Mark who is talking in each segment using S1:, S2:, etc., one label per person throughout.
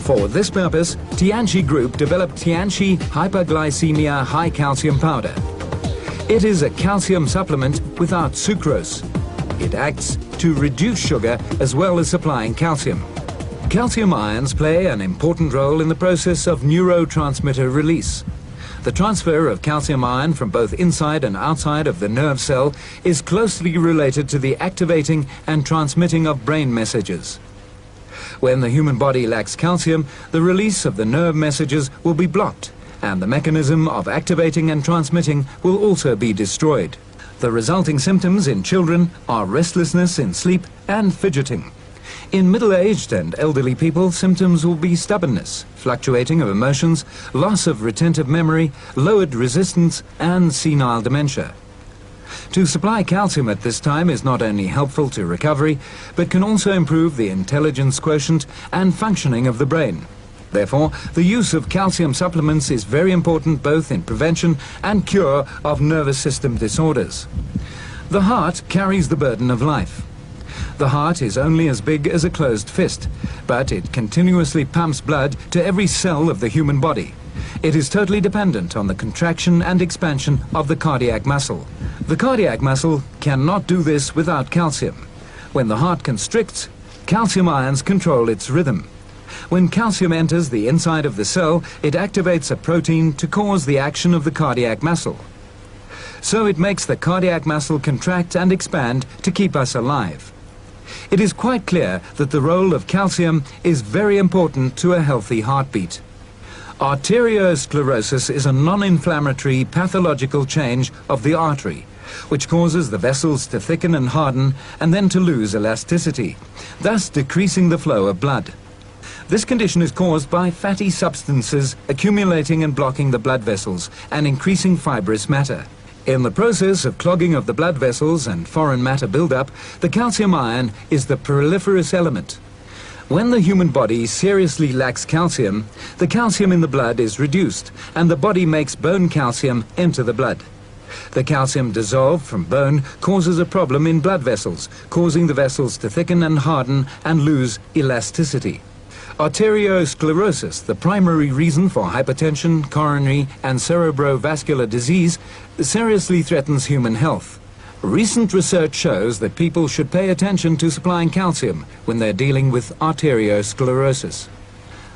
S1: For this purpose, Tianchi Group developed Tianchi Hyperglycemia High Calcium Powder. It is a calcium supplement without sucrose. It acts to reduce sugar as well as supplying calcium. Calcium ions play an important role in the process of neurotransmitter release. The transfer of calcium ion from both inside and outside of the nerve cell is closely related to the activating and transmitting of brain messages. When the human body lacks calcium, the release of the nerve messages will be blocked, and the mechanism of activating and transmitting will also be destroyed. The resulting symptoms in children are restlessness in sleep and fidgeting. In middle-aged and elderly people, symptoms will be stubbornness, fluctuating of emotions, loss of retentive memory, lowered resistance, and senile dementia. To supply calcium at this time is not only helpful to recovery, but can also improve the intelligence quotient and functioning of the brain. Therefore, the use of calcium supplements is very important both in prevention and cure of nervous system disorders. The heart carries the burden of life. The heart is only as big as a closed fist, but it continuously pumps blood to every cell of the human body. It is totally dependent on the contraction and expansion of the cardiac muscle. The cardiac muscle cannot do this without calcium. When the heart constricts, calcium ions control its rhythm. When calcium enters the inside of the cell, it activates a protein to cause the action of the cardiac muscle. So it makes the cardiac muscle contract and expand to keep us alive. It is quite clear that the role of calcium is very important to a healthy heartbeat. Arteriosclerosis is a non-inflammatory pathological change of the artery, which causes the vessels to thicken and harden and then to lose elasticity, thus decreasing the flow of blood. This condition is caused by fatty substances accumulating and blocking the blood vessels and increasing fibrous matter. In the process of clogging of the blood vessels and foreign matter buildup, the calcium ion is the proliferous element. When the human body seriously lacks calcium, the calcium in the blood is reduced and the body makes bone calcium enter the blood. The calcium dissolved from bone causes a problem in blood vessels, causing the vessels to thicken and harden and lose elasticity. Arteriosclerosis, the primary reason for hypertension, coronary and cerebrovascular disease, seriously threatens human health. Recent research shows that people should pay attention to supplying calcium when they're dealing with arteriosclerosis.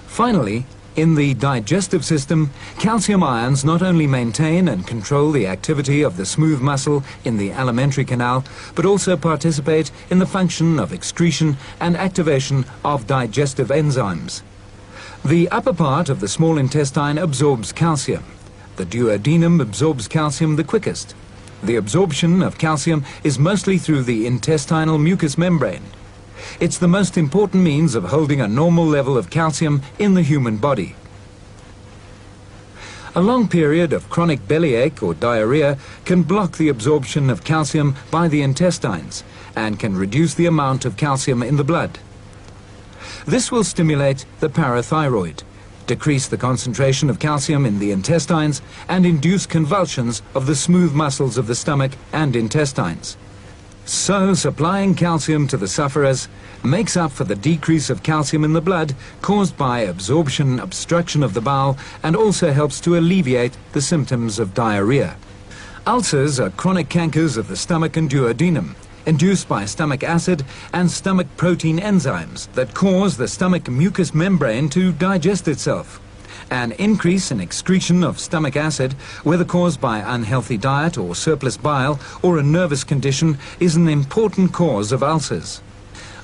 S1: Finally, in the digestive system, calcium ions not only maintain and control the activity of the smooth muscle in the alimentary canal, but also participate in the function of excretion and activation of digestive enzymes. The upper part of the small intestine absorbs calcium. The duodenum absorbs calcium the quickest. The absorption of calcium is mostly through the intestinal mucous membrane. It's the most important means of holding a normal level of calcium in the human body. A long period of chronic bellyache or diarrhea can block the absorption of calcium by the intestines and can reduce the amount of calcium in the blood. This will stimulate the parathyroid, decrease the concentration of calcium in the intestines, and induce convulsions of the smooth muscles of the stomach and intestines. So, supplying calcium to the sufferers makes up for the decrease of calcium in the blood caused by absorption obstruction of the bowel and also helps to alleviate the symptoms of diarrhea. Ulcers are chronic cankers of the stomach and duodenum, induced by stomach acid and stomach protein enzymes that cause the stomach mucous membrane to digest itself. An increase in excretion of stomach acid, whether caused by unhealthy diet or surplus bile or a nervous condition, is an important cause of ulcers.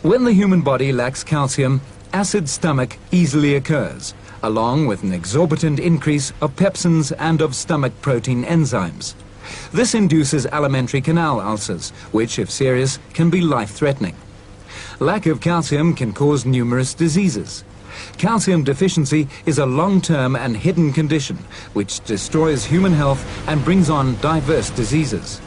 S1: When the human body lacks calcium, acid stomach easily occurs, along with an exorbitant increase of pepsins and of stomach protein enzymes. This induces alimentary canal ulcers, which, if serious, can be life-threatening. Lack of calcium can cause numerous diseases. Calcium deficiency is a long-term and hidden condition which destroys human health and brings on diverse diseases.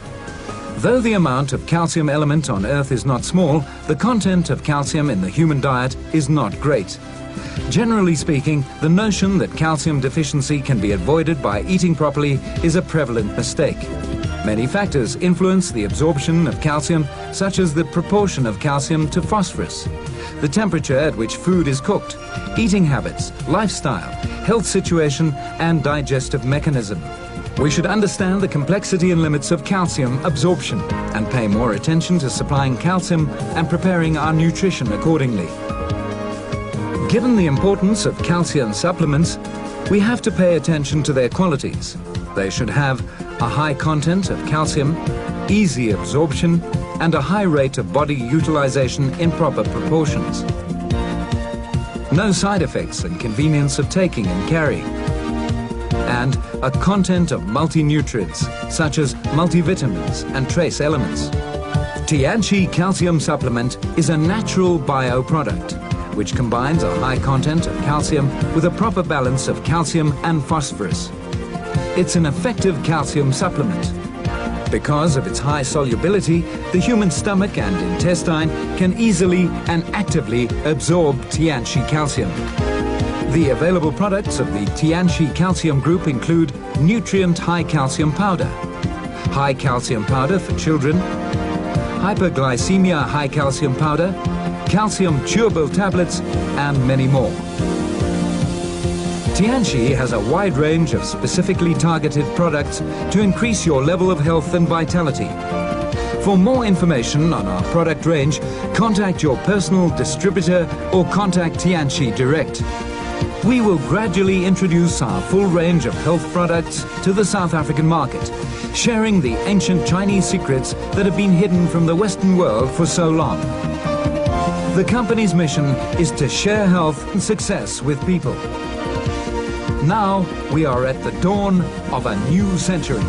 S1: Though the amount of calcium element on Earth is not small, the content of calcium in the human diet is not great. Generally speaking, the notion that calcium deficiency can be avoided by eating properly is a prevalent mistake. Many factors influence the absorption of calcium, such as the proportion of calcium to phosphorus, the temperature at which food is cooked, eating habits, lifestyle, health situation, and digestive mechanism. We should understand the complexity and limits of calcium absorption and pay more attention to supplying calcium and preparing our nutrition accordingly. Given the importance of calcium supplements, we have to pay attention to their qualities. They should have a high content of calcium, easy absorption, and a high rate of body utilization in proper proportions. No side effects and convenience of taking and carrying. And a content of multi-nutrients, such as multivitamins and trace elements. Tianchi calcium supplement is a natural bioproduct, which combines a high content of calcium with a proper balance of calcium and phosphorus. It's an effective calcium supplement. Because of its high solubility, the human stomach and intestine can easily and actively absorb Tianchi calcium. The available products of the Tianchi calcium group include nutrient high calcium powder, high calcium powder for children, hyperglycemia high calcium powder, calcium chewable tablets, and many more. Tianchi has a wide range of specifically targeted products to increase your level of health and vitality. For more information on our product range, contact your personal distributor or contact Tianchi direct. We will gradually introduce our full range of health products to the South African market, sharing the ancient Chinese secrets that have been hidden from the Western world for so long. The company's mission is to share health and success with people. Now we are at the dawn of a new century.